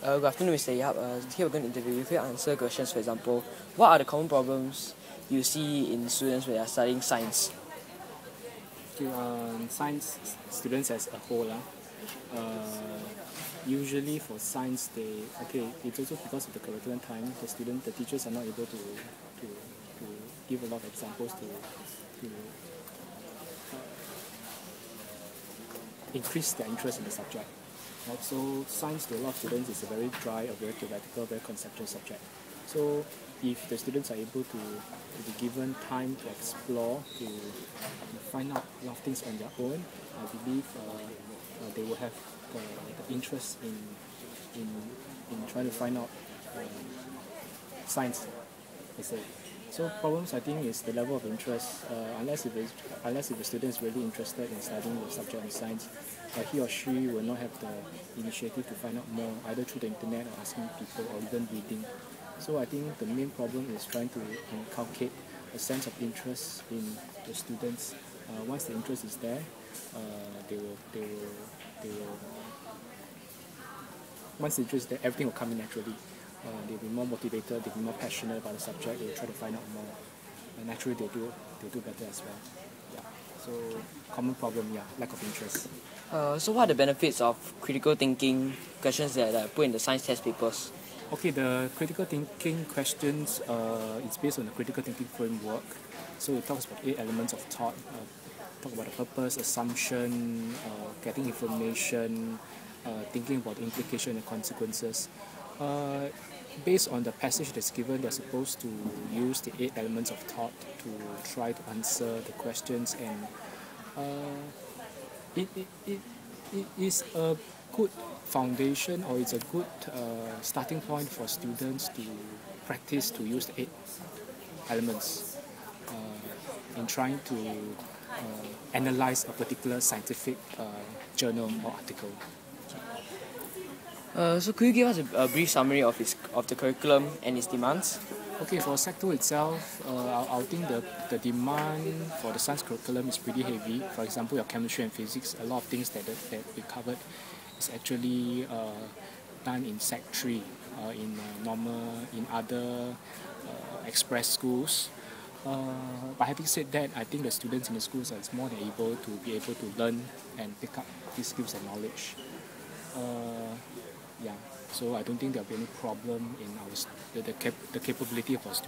Good afternoon, Mr. Yap. Here we're going to interview you. If you answer questions, for example, what are the common problems you see in students when they are studying science? Okay, science students as a whole, usually for science it's also because of the curriculum time. The teachers are not able to give a lot of examples to increase their interest in the subject. Right? So science to a lot of students is a very dry, a very theoretical, very conceptual subject. So if the students are able to be given time to explore, to find out a lot of things on their own, I believe they will have the interest in trying to find out science, I say. So problems, I think, is the level of interest. Unless if the student is really interested in studying the subject in science, he or she will not have the initiative to find out more, either through the internet or asking people or even reading. So I think the main problem is trying to inculcate a sense of interest in the students. Once the interest is there, they will. Once the interest is there, everything will come in naturally. They'll be more motivated, they'll be more passionate about the subject, they'll try to find out more. And naturally they'll do better as well. Yeah. So common problem, lack of interest. So what are the benefits of critical thinking questions that are put in the science test papers? Okay, the critical thinking questions, it's based on the critical thinking framework. So it talks about 8 elements of thought. Talk about the purpose, assumption, getting information, thinking about the implication and consequences. Based on the passage that's given, they're supposed to use the 8 elements of thought to try to answer the questions, and it is a good foundation, or it's a good starting point for students to practice to use the 8 elements in trying to analyze a particular scientific journal or article. So could you give us a brief summary of the curriculum and its demands? Okay, for Sec 2 itself, I think the demand for the science curriculum is pretty heavy. For example, your chemistry and physics, a lot of things that we covered is actually done in Sec 3, in other express schools. But having said that, I think the students in the schools are more than able to learn and pick up these skills and knowledge. So I don't think there'll be any problem in the capability of our students.